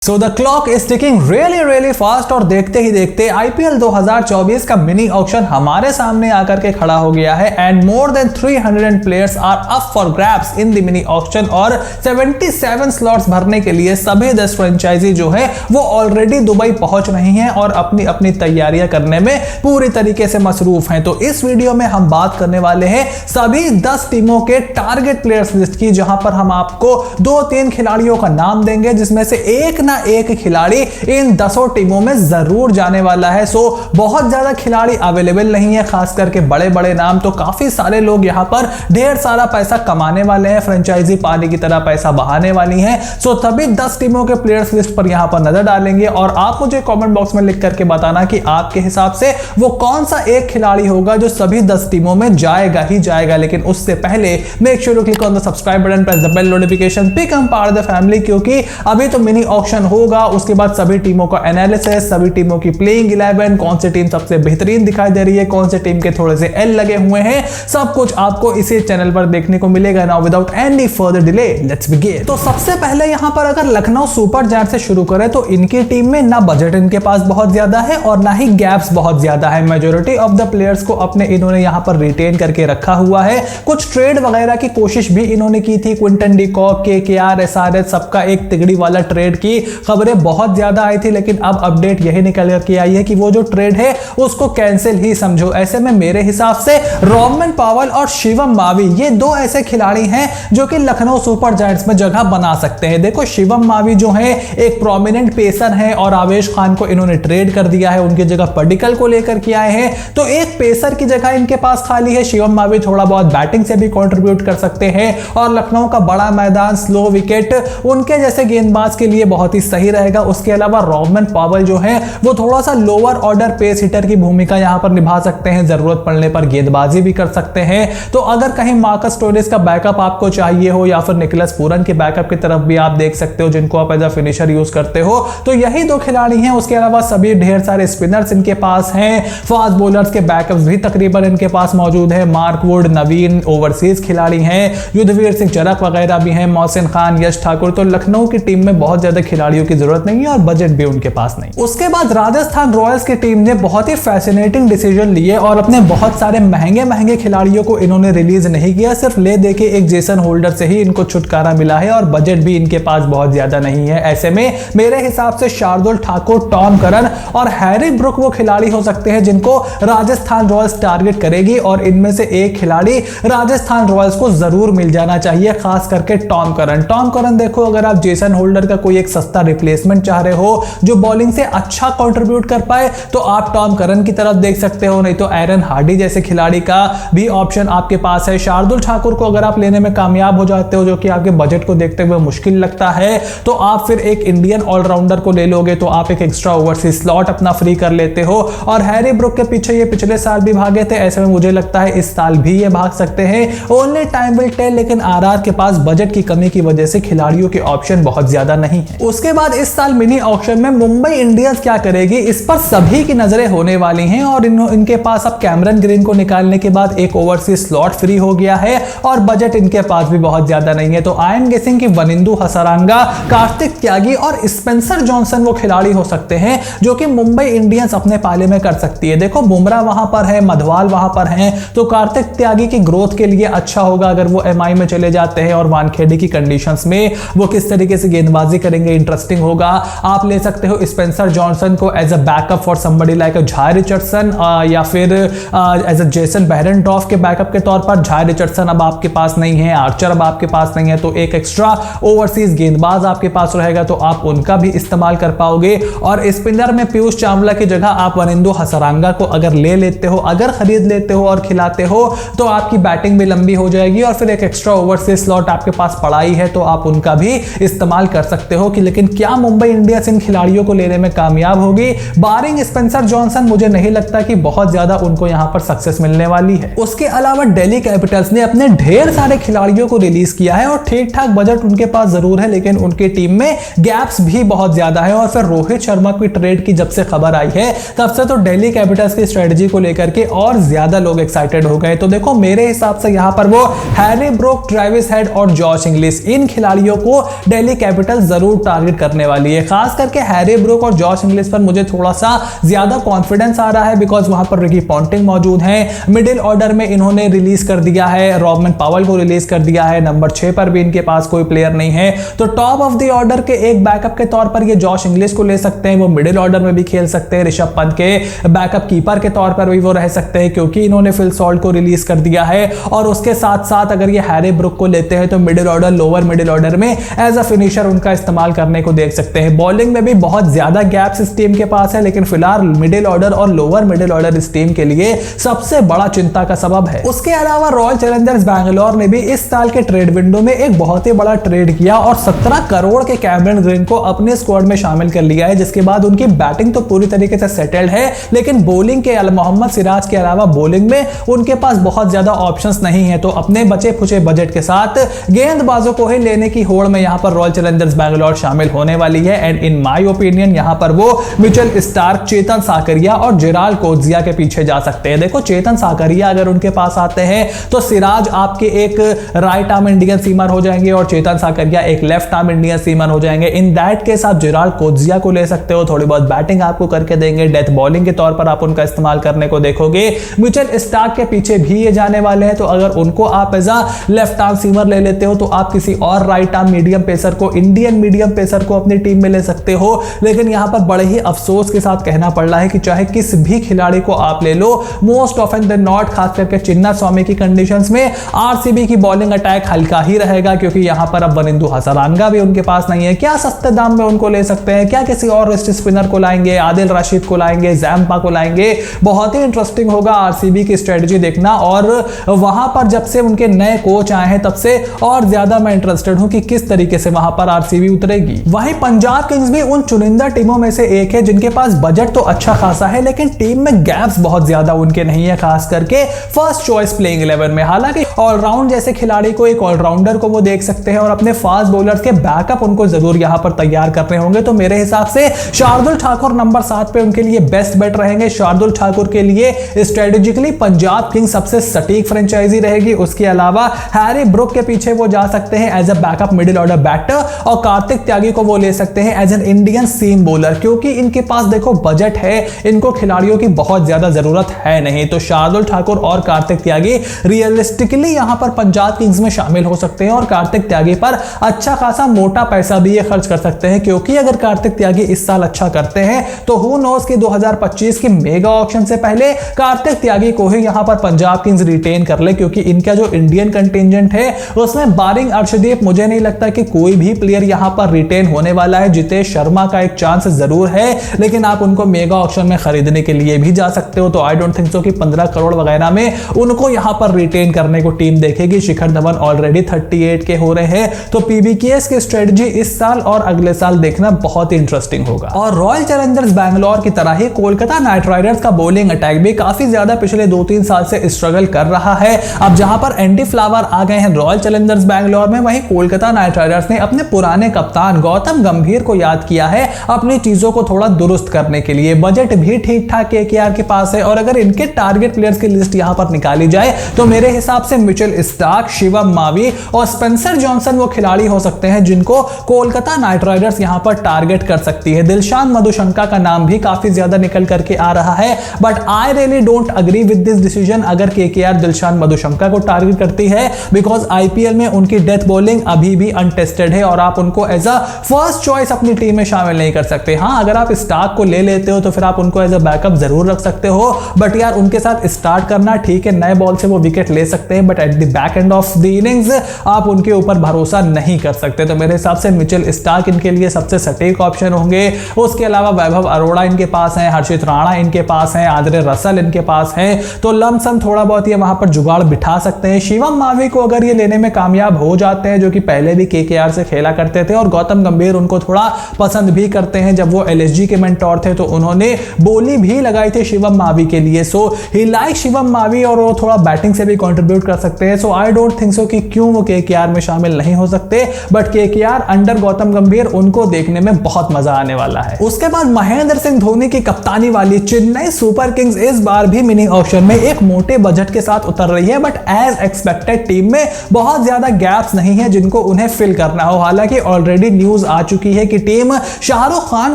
So the clock is ticking really fast और देखते ही देखते आईपीएल 2024 का मिनी ऑक्शन हमारे सामने आकर के खड़ा हो गया है and more than 300 players are up for grabs in the mini auction और 77 स्लॉट्स भरने के लिए सभी 10 फ्रेंचाइजी जो है वो ऑलरेडी दुबई पहुंच रही हैं और अपनी अपनी तैयारियां करने में पूरी तरीके से मसरूफ हैं। तो इस वीडियो में हम बात करने वाले हैं सभी 10 टीमों के टारगेट प्लेयर्स लिस्ट की, जहां पर हम आपको 2-3 खिलाड़ियों का नाम देंगे जिसमें से एक खिलाड़ी इन 10 टीमों में जरूर जाने वाला है। सो बहुत ज्यादा खिलाड़ी अवेलेबल नहीं है, खास करके बड़े बड़े नाम। तो काफी सारे लोग यहां पर ढेर सारा पैसा कमाने वाले हैं, फ्रेंचाइजी पानी की तरह पैसा बहाने वाली हैं। सो तभी 10 टीमों के प्लेयर्स लिस्ट पर यहां पर नजर डालेंगे और आप मुझे कमेंट बॉक्स में लिख करके बताना कि आपके हिसाब से वो कौन सा एक खिलाड़ी होगा जो सभी 10 टीमों में जाएगा ही जाएगा। लेकिन उससे पहले make sure to click on the subscribe button, press the bell notification, become part of the family, क्योंकि अभी तो मिनी ऑक्शन होगा, उसके बाद सभी टीमों का एनालिसिस, सभी टीमों की प्लेइंग 11, कौन सी टीम सबसे बेहतरीन दिखाई दे रही है, कौन सी टीम के थोड़े से एल लगे हुए हैं, सब कुछ आपको इसी चैनल पर देखने को मिलेगा। Now without any further delay let's begin. तो सबसे पहले यहां पर अगर लखनऊ सुपर जायंट्स से शुरू करें तो इनकी टीम में ना बजट इनके पास बहुत ज्यादा है और ना ही गैप्स बहुत ज्यादा है। मेजॉरिटी ऑफ द प्लेयर्स को अपने इन्होंने यहां पर रिटेन करके रखा हुआ है। कुछ ट्रेड वगैरह की कोशिश भी इन्होंने की थी, Quinton de Kock, KKR, SRH, सबका एक तिगड़ी वाला ट्रेड की खबरें बहुत ज्यादा आई थी, लेकिन अब अपडेट यही निकल के आई है कि वो जो ट्रेड है उसको कैंसिल ही समझो। ऐसे में मेरे हिसाब से रोमन पावल और शिवम मावी ये दो ऐसे खिलाड़ी हैं जो कि लखनऊ सुपर जायंट्स में जगह बना सकते हैं। देखो शिवम मावी जो है एक प्रोमिनेंट पेसर है और आवेश खान को इन्होंने ट्रेड कर दिया है, उनकी जगह पडिक्कल को लेकर के आए हैं। तो एक पेसर की जगह इनके पास खाली है। शिवम मावी थोड़ा बहुत बैटिंग से भी कंट्रीब्यूट कर सकते हैं और लखनऊ का बड़ा मैदान, स्लो विकेट उनके जैसे गेंदबाज के लिए बहुत ही सही रहेगा। उसके अलावा रोमन पावल जो है वो थोड़ा सा लोअर ऑर्डर पेस हिटर की भूमिका यहां पर निभा सकते हैं, जरूरत पड़ने पर गेंदबाजी भी कर सकते हैं। तो अगर कहीं मार्कस स्टोरेज का बैकअप आपको चाहिए हो या फिर निकोलस पूरन के बैकअप की तरफ भी आप देख सकते हो, जिनको आप एज अ फिनिशर यूज करते हो, तो यही दो खिलाड़ी हैं। उसके अलावा सभी ढेर सारे स्पिनर्स इनके पास हैं, फास्ट बॉलर्स के बैकअप्स भी तकरीबन इनके पास मौजूद है। मार्क वुड, नवीन ओवरसीज खिलाड़ी हैं, युद्धवीर सिंह चरक वगैरह भी हैं, मोहसिन खान, यश ठाकुर। तो लखनऊ की टीम में बहुत ज्यादा खिलाड़ियों की जरूरत नहीं है और बजट भी उनके पास नहीं। उसके बाद राजस्थान रॉयल्स की टीम ने बहुत ही फैसिनेटिंग डिसीजन लिए और अपने बहुत सारे महंगे खिलाड़ियों को इन्होंने रिलीज नहीं किया, सिर्फ ले देके एक जेसन होल्डर से ही इनको छुटकारा मिला है और बजट भी इनके पास बहुत ज्यादा नहीं है। ऐसे में मेरे हिसाब से शार्दुल ठाकुर, टॉम करन और हैरी ब्रुक वो खिलाड़ी हो सकते हैं जिनको राजस्थान रॉयल्स टारगेट करेगी और इनमें से एक खिलाड़ी राजस्थान रॉयल्स को जरूर मिल जाना चाहिए, खास करके टॉम करन। टॉम करन देखो, अगर आप जेसन होल्डर का कोई एक सस्ता रिप्लेसमेंट चाह रहे हो जो बॉलिंग से अच्छा कंट्रीब्यूट कर पाए तो आप टॉम करन की तरफ देख सकते हो, नहीं तो एरन हार्डी जैसे खिलाड़ी का भी ऑप्शन आपके पास है। शार्दुल ठाकुर को अगर आप लेने में कामयाब हो जाते हो, जो कि आपके बजट को देखते हुए मुश्किल लगता है, तो आप फिर एक इंडियन ऑलराउंडर को ले लोगे तो आप एक एक्स्ट्रा ओवरसीज स्लॉट अपना फ्री कर लेते हो। और हैरी ब्रुक के पीछे ये पिछले साल भी भागे थे, ऐसे में मुझे लगता है इस साल भी ये भाग सकते हैं। ओनली टाइम विल टेल, लेकिन आरआर के पास बजट की कमी की वजह से खिलाड़ियों के ऑप्शन बहुत ज्यादा नहीं है। उसके बाद इस साल मिनी ऑक्शन में मुंबई इंडियंस क्या करेगी, इस पर सभी की नजरें होने वाली हैं और इनके पास अब कैमरन ग्रीन को निकालने के बाद एक ओवरसीज स्लॉट फ्री हो गया है और बजट इनके पास भी बहुत ज्यादा नहीं है। तो आई एम गेसिंग कि वनिंदु हसरंगा, कार्तिक त्यागी और स्पेंसर जॉनसन वो खिलाड़ी हो सकते हैं जो कि मुंबई इंडियंस अपने पाले में कर सकती है। देखो बुमराह वहां पर है, मधवाल वहां पर हैं, तो कार्तिक त्यागी की ग्रोथ के लिए अच्छा होगा अगर वो एमआई में चले जाते हैं और वानखेड़े की कंडीशंस में वो किस तरीके से गेंदबाजी करेंगे, इंटरेस्टिंग होगा। आप ले सकते हो स्पेंसर जॉनसन को as a backup for somebody like Jhye Richardson या फिर एज अ जेसन बेहरेनडॉर्फ के बैकअप के तौर पर। झाय रिचर्डसन अब आपके पास नहीं है, आर्चर अब आपके पास नहीं है, तो एक एक्स्ट्रा ओवरसीज गेंदबाज आपके पास रहेगा तो आप उनका भी इस्तेमाल कर पाओगे। और स्पिनर में पीयूष चावला की जगह आप वनिंदु हसरंगा को अगर ले लेते हो, अगर खरीद लेते हो और खिलाते हो तो आपकी बैटिंग भी लंबी हो जाएगी और फिर एक एक्स्ट्रा ओवरसीज स्लॉट आपके पास पड़ा ही है तो आप उनका भी इस्तेमाल कर सकते हो। कि लेकिन क्या मुंबई इंडियंस इन खिलाड़ियों को लेने में कामयाब होगी? बारिंग स्पेंसर जॉनसन मुझे नहीं लगता कि बहुत ज्यादा उनको यहां पर सक्सेस मिलने वाली है। उसके अलावा दिल्ली कैपिटल्स ने अपने ढेर सारे खिलाड़ियों को रिलीज किया है और ठीक ठाक बजट उनके पास जरूर है, लेकिन उनकी टीम में गैप्स भी बहुत ज्यादा है। और फिर रोहित शर्मा की ट्रेड की जब से खबर आई है तब से तो दिल्ली कैपिटल्स की स्ट्रेटजी को लेकर के और ज्यादा लोग एक्साइटेड हो गए। तो देखो मेरे हिसाब से यहां पर वो हैरी ब्रुक, ट्रेविस हेड और जॉश इंग्लिश, इन खिलाड़ियों को दिल्ली कैपिटल्स जरूर टारगेट टारगेट करने वाली है। खास करके हैरी ब्रूक और जॉश इंग्लिश पर मुझे थोड़ा सा ज्यादा कॉन्फिडेंस आ रहा है, बिकॉज वहां पर रिकी पॉन्टिंग मौजूद है। मिडिल ऑर्डर में इन्होंने रिलीज कर दिया है रॉबमन पावल को, रिलीज कर दिया है। नंबर 6 पर भी इनके पास कोई प्लेयर नहीं है, तो टॉप ऑफ द ऑर्डर के एक बैकअप के तौर पर ये जॉश इंग्लिश को ले सकते हैं। वो मिडिल ऑर्डर में भी खेल सकते हैं। ऋषभ पंत के बैकअप कीपर के तौर पर भी वो रह सकते हैं, क्योंकि इन्होंने फिल सॉल्ट को रिलीज कर दिया है। और उसके साथ साथ अगर ये हैरी ब्रूक को लेते हैं तो middle order, lower middle order में एज अ फिनिशर उनका इस्तेमाल करने को देख सकते हैं। बॉलिंग में भी बहुत ज्यादा गैप्स इस टीम के पास है, लेकिन फिलहाल मिडिल ऑर्डर और लोअर मिडिल ऑर्डर इस टीम के लिए सबसे बड़ा चिंता का सबब है। उसके अलावा रॉयल चैलेंजर्स बैंगलोर ने भी इस साल के ट्रेड विंडो में एक बहुत ही बड़ा ट्रेड किया और 17 करोड़ के कैमरन ग्रीन को अपने स्क्वाड में शामिल कर लिया है, जिसके बाद उनकी बैटिंग तो पूरी तरीके से सेटल्ड है, लेकिन बॉलिंग के मोहम्मद सिराज के अलावा बॉलिंग में उनके पास बहुत ज्यादा ऑप्शंस नहीं है। तो अपने बचे खुचे बजट के साथ गेंदबाजों को ही लेने की होड़ में यहां पर रॉयल चैलेंजर्स बैंगलोर शामिल होने वाली है। एंड इन माय ओपिनियन यहां पर वो मिचेल स्टार्क, चेतन साकरिया और जेराल्ड कोज्जिया के पीछे जा सकते हैं। देखो, चेतन साकरिया अगर उनके पास आते हैं तो सिराज आपके एक राइट आर्म इंडियन सीमर हो जाएंगे और चेतन साकरिया एक लेफ्ट आर्म इंडियन सीमर हो जाएंगे। इन दैट केस आप जेराल्ड कोज्जिया को ले सकते हो, थोड़ी बहुत बैटिंग आपको करके देंगे, डेथ बॉलिंग के तौर पर आप उनका इस्तेमाल करने को देखोगे। मिचेल स्टार्क के पीछे भी ये जाने वाले हैं, तो अगर उनको आप as a left arm seamer ले लेते हो तो आप किसी और राइट आर्म मीडियम पेसर को, इंडियन मीडियम पेसर को अपनी टीम में ले सकते हो। लेकिन यहां पर बड़े ही अफसोस के साथ कहना पड़ रहा है कि चाहे किस भी खिलाड़ी को आप ले लो, मोस्ट ऑफन देन नॉट, खास करके चिन्ना स्वामी की कंडीशंस में आरसीबी की बॉलिंग अटैक हल्का ही रहेगा, क्योंकि यहां पर अब वनिंदु हसरंगा भी उनके पास नहीं है। क्या सस्ते दाम में उनको ले सकते हैं? क्या किसी और रिस्ट स्पिनर को लाएंगे, आदिल रशीद को लाएंगे, जैम्पा को लाएंगे? बहुत ही इंटरेस्टिंग होगा आरसीबी की स्ट्रेटजी देखना। और वहां पर जब से उनके नए कोच आए हैं तब से और ज्यादा मैं इंटरेस्टेड हूं कि किस तरीके से वहां पर आरसीबी उतरेगी। वहीं पंजाब किंग्स भी उन चुनिंदा टीमों में से एक है जिनके पास बजट तो अच्छा खासा है, लेकिन टीम में गैप्स बहुत ज्यादा उनके नहीं है, खास करके फर्स्ट चॉइस प्लेइंग 11 में। हालांकि ऑलराउंड जैसे खिलाड़ी को, एक ऑलराउंडर को वो देख सकते हैं और अपने फास्ट बॉलर्स के बैकअप उनको जरूर यहां पर तैयार करने होंगे। तो मेरे हिसाब से शार्दुल ठाकुर नंबर 7 पे उनके लिए बेस्ट बेट रहेंगे। शार्दुल ठाकुर के लिए स्ट्रेटेजिकली पंजाब किंग्स सबसे सटीक फ्रेंचाइजी रहेगी। उसके अलावा हैरी ब्रूक के पीछे वो जा सकते हैं as a backup middle order batter, और कार्तिक त्यागी को वो ले सकते हैं as an Indian seam bowler, क्योंकि इनके पास देखो बजट है, इनको खिलाड़ियों की बहुत ज्यादा जरूरत है नहीं। तो शार्दुल ठाकुर और कार्तिक त्यागी रियलिस्टिकली यहां पर पंजाब किंग्स में शामिल हो सकते हैं और कार्तिक त्यागी पर अच्छा खासा मोटा पैसा भी ये खर्च कर सकते हैं, क्योंकि अगर कार्तिक त्यागी इस साल अच्छा करते हैं तो हु नोस कि 2025 की मेगा ऑक्शन से पहले कार्तिक त्यागी को ही यहां पर पंजाब किंग्स रिटेन कर ले, क्योंकि इनका जो इंडियन कंटिंजेंट है उसमें बारिंग अर्शदीप मुझे नहीं लगता कि कोई भी प्लेयर यहां पर रिटेन होने वाला है। जितेश शर्मा का एक चांस जरूर है, लेकिन आप उनको मेगा ऑक्शन में खरीदने के लिए भी जा सकते हो। तो आई डोंट थिंक सो कि 15 करोड़ वगैरह में उनको यहां पर रिटेन करने को टीम देखेगी। शिखर धवन ऑलरेडी 38 के हो रहे हैं, तो पीबीकेएस की स्ट्रेटजी इस साल और अगले साल देखना बहुत ही इंटरेस्टिंग होगा। और रॉयल चैलेंजर्स बैंगलोर की तरह ही कोलकाता नाइट राइडर्स का बॉलिंग अटैक भी काफी ज्यादा पिछले 2-3 साल से स्ट्रगल कर रहा है। अब जहां पर एंडी फ्लावर आ गए हैं रॉयल चैलेंजर्स बैंगलोर में, वहीं कोलकाता नाइट राइडर्स ने अपने पुराने कप्तान गौतम गंभीर को याद किया है अपनी चीजों को थोड़ा दुरुस्त करने के लिए। बजट भी ठीक ठाक केकेआर के पास है, और अगर इनके टारगेट प्लेयर्स की लिस्ट यहां पर निकाली जाए तो मेरे हिसाब से मिचेल स्टार्क, शिवम मावी और स्पेंसर जॉनसन वो खिलाड़ी हो सकते हैं जिनको कोलकाता नाइट राइडर्स यहां पर टारगेट कर सकती है। दिलशान मधुशंका का नाम भी काफी ज्यादा निकल करके आ रहा है, but I really don't agree with this decision अगर केकेआर दिलशान मधुशंका को टारगेट करती है, बिकॉज आईपीएल में उनकी डेथ बॉलिंग अभी भी अनटेस्टेड है और आप उनको एज अ फर्स्ट चॉइस अपनी टीम में शामिल नहीं कर सकते। हाँ, अगर आप स्टार्क को ले लेते हो तो फिर आप उनको एज अ बैकअप जरूर रख सकते हो, बट यार उनके साथ स्टार्ट करना ठीक है, नए बॉल से वो विकेट ले सकते हैं, but at the back end of the innings आप उनके ऊपर भरोसा नहीं कर सकते। तो मेरे हिसाब से मिचेल स्टार्क इनके लिए सबसे सटीक ऑप्शन होंगे। उसके अलावा वैभव अरोड़ा इनके पास हैं, हर्षित राणा इनके पास हैं, आंद्रे रसल इनके पास हैं, तो लमसम थोड़ा बहुत ये वहां पर जुगाड़ बिठा सकते हैं। शिवम मावी को अगर ये लेने में कामयाब हो जाते हैं, जो कि पहले भी केकेआर से खेला करते थे, और गौतम गंभीर उनको थोड़ा पसंद भी करते हैं, जब वो एलएसजी के मेंटोर थे तो उन्होंने बोली भी लगाई थी शिवम मावी के लिए। सो ही लाइक शिवम मावी, और वो थोड़ा बैटिंग से भी कंट्रीब्यूट कर सकते हैं। सो आई डोंट थिंक सो कि क्यों वो केकेआर में शामिल नहीं हो सकते, बट केकेआर अंडर गौतम गंभीर उनको देखने में बहुत मजा आने वाला है। उसके बाद महेंद्र सिंह धोनी की कप्तानी वाली चेन्नई सुपर किंग्स इस बार भी मिनी ऑक्शन में एक मोटे बजट के साथ उतर रही है, बट एज एक्सपेक्टेड टीम में बहुत ज्यादा गैप्स नहीं है जिनको उन्हें फिल करना हो। हालांकि ऑलरेडी न्यूज न्यूज आ चुकी है कि टीम शाहरुख खान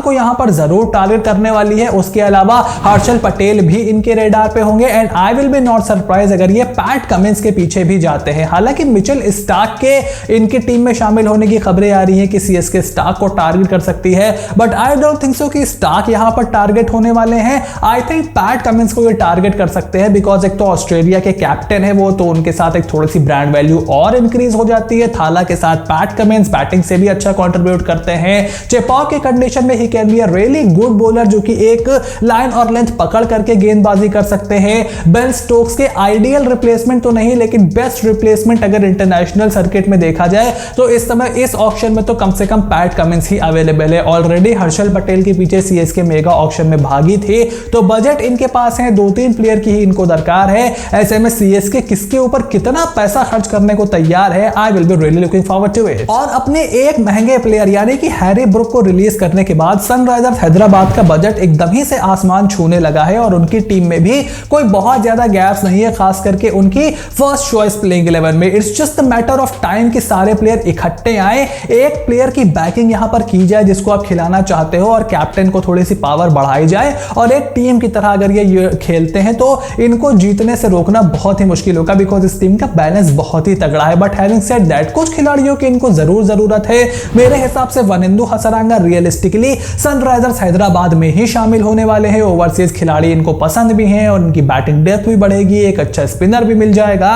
को यहां पर जरूर टारगेट करने वाली है। उसके अलावा हर्षल पटेल भी इनके रेडार पे होंगे and I will B not surprise अगर ये पैट कमिंस के पीछे भी जाते हैं। हालांकि मिचेल स्टार्क के इनकी टीम में शामिल होने की खबरें आ रही हैं कि सीएसके स्टार्क को टारगेट कर सकती है, but I don't think so कि स्टार्क यहां पर टारगेट होने वाले हैं। आई थिंक पैट कमिंस को ये टारगेट कर सकते हैं बिकॉज एक तो ऑस्ट्रेलिया के कैप्टन है वो, तो उनके साथ एक थोड़ी सी ब्रांड वैल्यू और इंक्रीज हो जाती है। थाला के साथ पैट कमिंस बैटिंग से भी अच्छा कंट्रीब्यूट करते हैं। चेपॉक के कंडीशन में he can be a really good bowler जो कि एक लाइन और लेंथ पकड़ करके गेंदबाजी कर सकते हैं। बेन स्टोक्स के आइडियल रिप्लेसमेंट तो नहीं लेकिन बेस्ट रिप्लेसमेंट अगर इंटरनेशनल सर्किट में देखा जाए तो इस समय इस ऑक्शन में तो कम से कम पैट कमिंस ही अवेलेबल है। ऑलरेडी हर्षल पटेल के पीछे सीएसके मेगा ऑक्शन में भागी थी, तो बजट इनके पास है, 2-3 प्लेयर की ही इनको दरकार है। ऐसे में सीएसके किसके ऊपर कितना पैसा खर्च करने को तैयार है, I will be really looking forward to it. और अपने एक महंगे प्लेयर यानी कि हैरी ब्रुक को रिलीज करने के बाद सनराइजर्स हैदराबाद का बजट एकदम ही से आसमान छूने लगा है और उनकी टीम में भी कोई बहुत ज्यादा गैप्स नहीं है, खास करके उनकी फर्स्ट चॉइस प्लेइंग 11 में। It's just matter of time कि सारे प्लेयर इकट्ठे आए, एक प्लेयर की बैकिंग यहां पर की जाए जिसको आप खिलाना चाहते हो और कैप्टन को थोड़ी सी पावर बढ़ाई जाए और एक टीम की तरह अगर ये खेलते हैं तो इनको जीतने से रोकना बहुत ही मुश्किल होगा बिकॉज इस टीम का बैलेंस बहुत ही तगड़ा है। बट हैविंग सेड दैट कुछ खिलाड़ियों की इनको जरूर जरूरत है। मेरे हिसाब से वनिंदु हसरंगा रियलिस्टिकली सनराइजर्स हैदराबाद में ही शामिल होने वाले हैं। ओवरसीज खिलाड़ी इनको पसंद भी हैं और उनकी बैटिंग डेप्थ भी बढ़ेगी, एक अच्छा स्पिनर भी मिल जाएगा।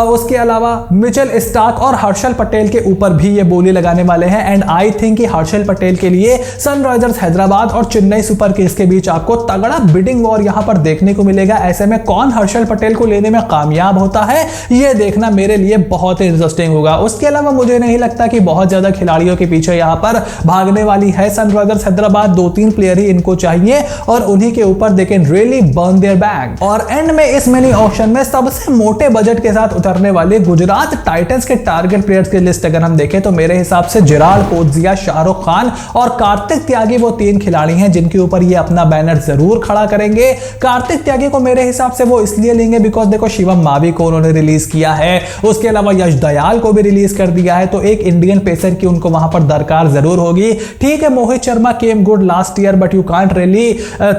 उसके अलावा मिचेल स्टार्क और हर्षल पटेल के ऊपर भी ये बोली लगाने वाले हैं एंड आई थिंक कि हर्षल पटेल के लिए सनराइजर्स हैदराबाद और चेन्नई सुपर किंग्स के बीच आपको तगड़ा बिडिंग वॉर यहां पर देखने को मिलेगा। ऐसे में कौन हर्षल पटेल को लेने में कामयाब होता है ये देखना मेरे लिए बहुत ही इंटरेस्टिंग होगा। उसके अलावा मुझे नहीं लगता कि बहुत ज्यादा खिलाड़ियों के पीछे यहां पर भागने वाली है सनराइजर्स हैदराबाद। 2-3 प्लेयर ही इनको चाहिए और उन्हीं के ऊपर they can really burn there bank. और एंड में इस मिनी ऑक्शन में सबसे मोटे बजट के साथ उतरने वाले गुजरात टाइटंस के टारगेट प्लेयर्स की लिस्ट अगर हम देखें तो मेरे हिसाब से जिराल कोटजिया, शाहरुख खान और कार्तिक त्यागी वो 3 खिलाड़ी हैं जिनके ऊपर ये अपना बैनर जरूर खड़ा करेंगे। कार्तिक त्यागी को मेरे हिसाब से वो इसलिए लेंगे बिकॉज देखो शिवम मावी को उन्होंने रिलीज किया है, उसके अलावा यश दयाल को भी रिलीज कर दिया है, तो एक इंडियन पेसर की उनको वहां पर दरकार जरूर होगी। ठीक है Mohit Sharma came good last year but you can't really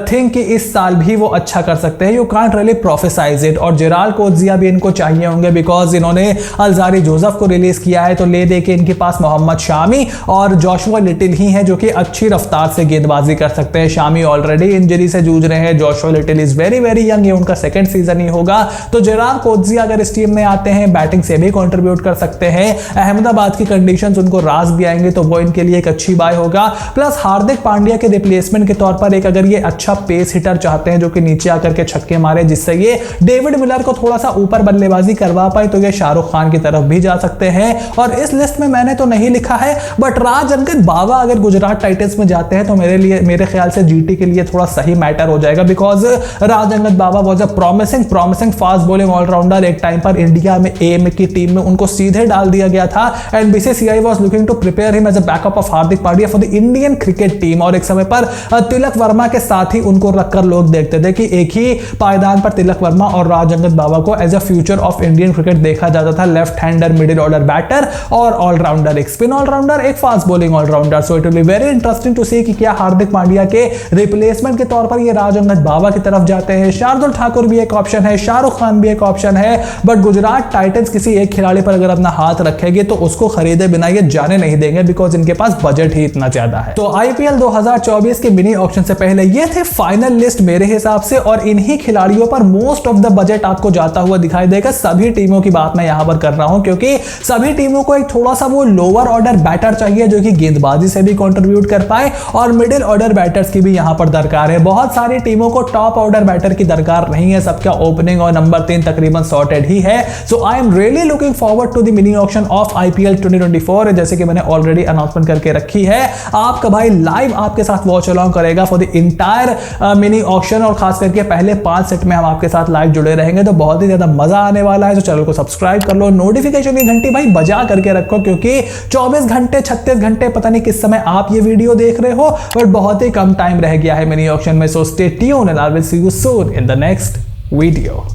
think कि इस साल भी वो अच्छा कर सकते हैं, you can't really prophesise it. और जिराल कोटजिया भी इनको चाहिए होंगे बिकॉज इन्होंने अलजारी जोसेफ को रिलीज किया है, तो ले दे के इनके पास मोहम्मद शामी और जोशुआ लिटिल ही हैं जो कि अच्छी रफ्तार से गेंदबाजी कर सकते हैं। शामी ऑलरेडी इंजरी से जूझ रहे हैं, Joshua little is very very young, ये उनका सेकंड सीजन ही होगा। तो जिराल कोटजिया अगर इस टीम में आते हैं बैटिंग से भी कंट्रीब्यूट कर सकते हैं। अहमदाबाद की कंडीशंस उनको रास भी आएंगे तो वो इनके लिए एक अच्छी बाय होगा। प्लस हार्दिक पांड्या के रिप्लेसमेंट के तौर पर एक अगर ये अच्छा पेस हिटर चाहते हैं जो कि नीचे आकर के छक्के मारे जिससे ये डेविड मिलर को थोड़ा सा ऊपर बल्लेबाजी करवा पाए तो ये शाहरुख खान की तरफ भी जा सकते हैं। और इस लिस्ट में मैंने तो नहीं लिखा है बट राज अंगद बावा अगर गुजरात टाइटंस में जाते हैं तो मेरे ख्याल से जीटी के लिए थोड़ा सही मैटर हो जाएगा because Raj Angad Bawa was a promising fast bowling allrounder. एक टाइम पर इंडिया में एम की टीम में उनको सीधे डाल दिया गया था and BCCI was looking to prepare him as a backup of Hardik Pandya for the Indian cricket team. और एक समय पर तिलक वर्मा के साथ ही उनको रखकर लोग देखते थे कि एक ही पायदान पर तिलक वर्मा और राज अंगद बावा को as a future of Indian cricket देखा जाता था। Left hander, middle order batter और ऑलराउंडर, एक स्पिन ऑलराउंडर, एक fast bowling all rounder. So it will be very interesting to see कि क्या हार्दिक पांड्या के रिप्लेसमेंट के तौर पर ये राज अंगद बावा की तरफ जाते हैं। शार्दुल ठाकुर भी एक ऑप्शन है, शाहरुख खान भी एक ऑप्शन है, बट गुजरात टाइटंस किसी एक खिलाड़ी पर अगर अपना हाथ रखेंगे तो उसको खरीदे बिना ये जाने नहीं देंगे बिकॉज इनके पास बजट ही इतना ज्यादा है। तो आईपीएल 2024 के मिनी ऑक्शन से पहले ये थे फाइनल लिस्ट मेरे हिसाब से और इन्हीं खिलाड़ियों पर मोस्ट ऑफ द बजट आपको जाता हुआ दिखाई देगा। सभी टीमों की बात मैं यहां पर कर रहा हूं क्योंकि सभी टीमों को एक थोड़ा सा वो लोअर ऑर्डर बैटर चाहिए जो कि गेंदबाजी से भी कंट्रीब्यूट कर पाए और मिडिल ऑर्डर बैटर्स की भी यहां पर दरकार है। बहुत सारी टीमों को टॉप ऑर्डर बैटर की दरकार नहीं है, सबका ओपनिंग और नंबर 3 तकरीबन सॉर्टेड ही है। So I am really looking forward to the mini auction of IPL 2024 जैसे कि मैंने ऑलरेडी अनाउंसमेंट करके रखी है। आपका भाई लाइव आपके साथ वॉच अलोंग करेगा for the entire mini auction और खास करके पहले 5 सेट में हम आपके साथ लाइव जुड़े रहेंगे तो बहुत ही ज्यादा मजा आने वाला है। तो चैनल को सब्सक्राइब कर लो, नोटिफिकेशन की घंटी भाई बजा करके रखो क्योंकि 24 घंटे 36 घंटे पता नहीं किस समय आप ये वीडियो देख रहे हो बट बहुत ही कम टाइम रह गया है मिनी ऑक्शन में। So stay tuned and I will see you soon in the next video.